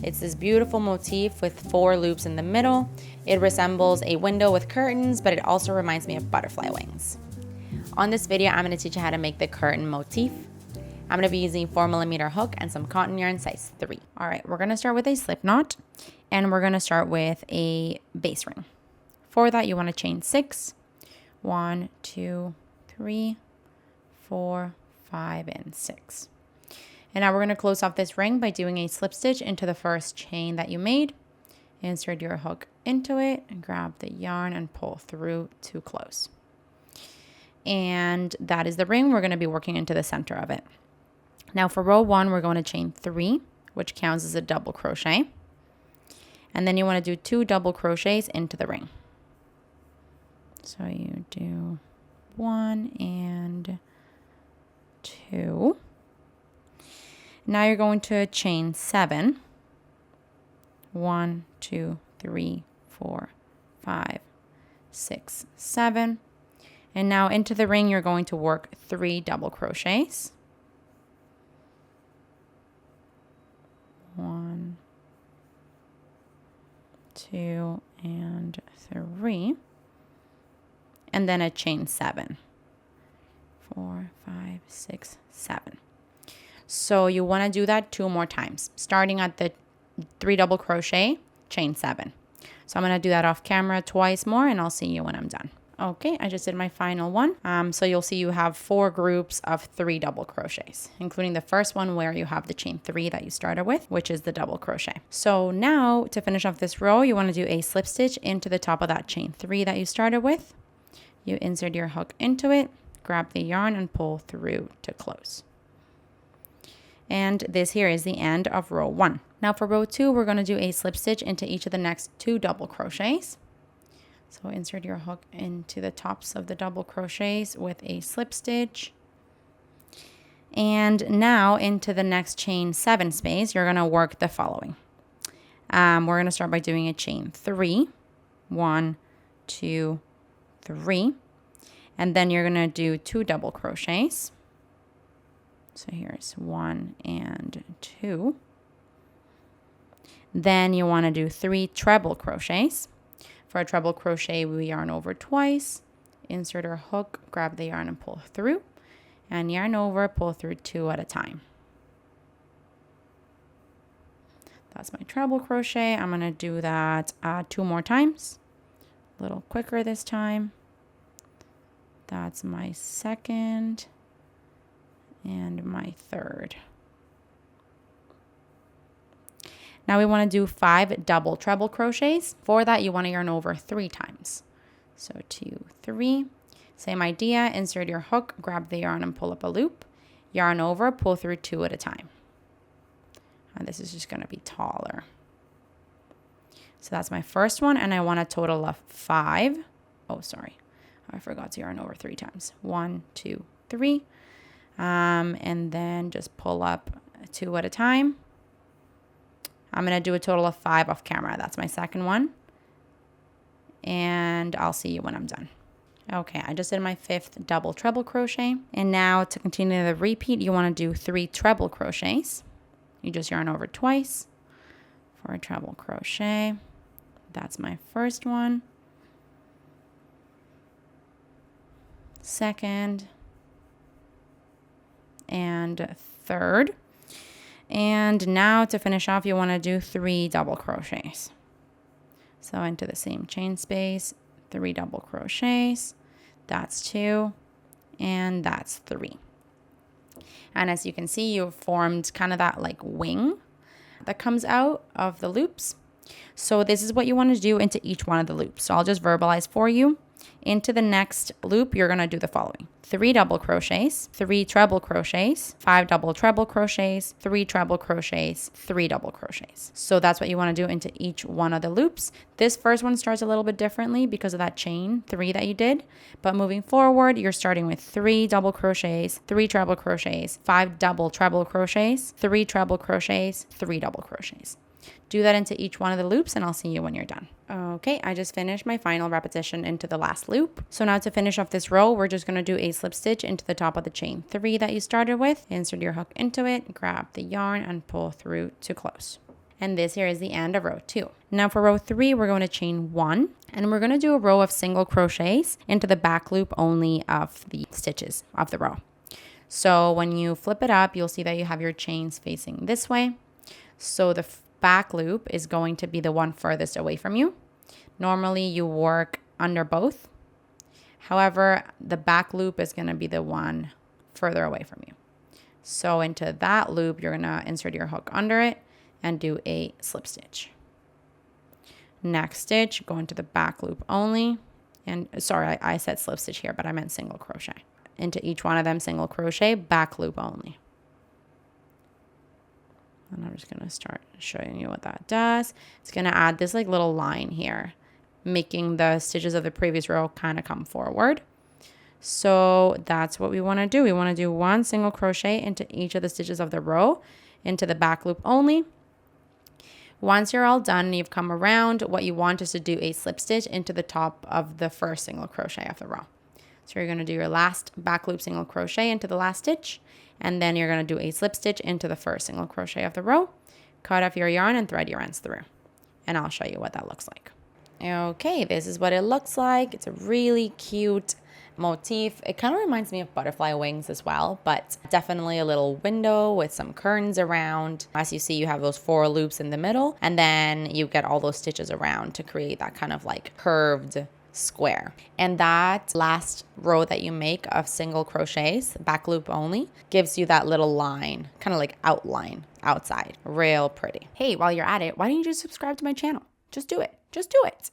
It's this beautiful motif with 4 loops in the middle. It resembles a window with curtains, but it also reminds me of butterfly wings. On this video, I'm going to teach you how to make the curtain motif. I'm going to be using 4mm hook and some cotton yarn size 3. All right, we're going to start with a slip knot, and we're going to start with a base ring. For that, you want to chain 6. 1, 2, 3, 4, 5, and 6. And now we're going to close off this ring by doing a slip stitch into the first chain that you made. Insert your hook into it and grab the yarn and pull through to close. And that is the ring. We're going to be working into the center of it. Now for row 1, we're going to chain 3, which counts as a double crochet. And then you want to do 2 double crochets into the ring. So you do 1 and 2. Now you're going to chain 7. 1, 2, 3, 4, 5, 6, 7. And now into the ring, you're going to work 3 double crochets. 1, 2, and 3. And then a chain 7. 4, 5, 6, 7. So you want to do that 2 more times, starting at the 3 double crochet, chain 7. So I'm going to do that off camera twice more, and I'll see you when I'm done. Okay, I just did my final one. So you'll see you have 4 groups of 3 double crochets, including the first one where you have the chain 3 that you started with, which is the double crochet. So now to finish off this row, you want to do a slip stitch into the top of that chain 3 that you started with. You insert your hook into it, grab the yarn, and pull through to close. And this here is the end of row 1. Now for row 2, we're going to do a slip stitch into each of the next 2 double crochets. So insert your hook into the tops of the double crochets with a slip stitch. And now into the next chain 7 space, you're going to work the following. We're going to start by doing a chain 3. 1, 2, 3. And then you're going to do 2 double crochets. So here's 1 and 2. Then you want to do 3 treble crochets. For a treble crochet, we yarn over twice, insert our hook, grab the yarn and pull through, and yarn over, pull through 2 at a time. That's my treble crochet. I'm going to do that 2 more times, a little quicker this time. That's my second and my third. Now we want to do 5 double treble crochets. For that, you want to yarn over 3 times. So 2, 3. Same idea, insert your hook, grab the yarn and pull up a loop. Yarn over, pull through 2 at a time. And this is just going to be taller. So that's my first one, and I want a total of 5. Oh, sorry. I forgot to yarn over 3 times. 1, 2, 3. And then just pull up 2 at a time. I'm going to do a total of 5 off camera. That's my second one. And I'll see you when I'm done. Okay, I just did my 5th double treble crochet. And now to continue the repeat, you want to do 3 treble crochets. You just yarn over twice for a treble crochet. That's my first one. Second. And third. And now to finish off, you want to do 3 double crochets. So into the same chain space, 3 double crochets. That's 2, and that's 3. And as you can see, you've formed kind of that like wing that comes out of the loops. So this is what you want to do into each one of the loops. So I'll just verbalize for you. Into the next loop, you're going to do the following. 3 double crochets, 3 treble crochets, 5 double treble crochets, 3 treble crochets, 3 double crochets. So that's what you want to do into each one of the loops. This first one starts a little bit differently because of that chain 3 that you did. But moving forward, you're starting with 3 double crochets, 3 treble crochets, 5 double treble crochets, 3 treble crochets, 3 double crochets. Do that into each one of the loops and I'll see you when you're done. Okay, I just finished my final repetition into the last loop. So now to finish off this row, we're just going to do a slip stitch into the top of the chain 3 that you started with. Insert your hook into it, grab the yarn and pull through to close. And this here is the end of row 2. Now for row 3, we're going to chain 1, and we're going to do a row of single crochets into the back loop only of the stitches of the row. So when you flip it up, you'll see that you have your chains facing this way. So the back loop is going to be the one furthest away from you. Normally you work under both. However, the back loop is going to be the one further away from you. So into that loop, you're going to insert your hook under it and do a slip stitch. Next stitch, go into the back loop only. And sorry, I said slip stitch here, but I meant single crochet. Into each one of them, single crochet, back loop only. And I'm just going to start showing you what that does. It's going to add this like little line here, making the stitches of the previous row kind of come forward. So that's what we want to do. We want to do 1 single crochet into each of the stitches of the row, into the back loop only. Once you're all done and you've come around, what you want is to do a slip stitch into the top of the first single crochet of the row. So you're going to do your last back loop single crochet into the last stitch, and then you're going to do a slip stitch into the first single crochet of the row, cut off your yarn and thread your ends through. And I'll show you what that looks like. Okay, this is what it looks like. It's a really cute motif. It kind of reminds me of butterfly wings as well, but definitely a little window with some curtains around. As you see, you have those 4 loops in the middle, and then you get all those stitches around to create that kind of like curved square. And that last row that you make of single crochets, back loop only, gives you that little line, kind of like outline outside. Real pretty. Hey, while you're at it, why don't you just subscribe to my channel? Just do it. Just do it.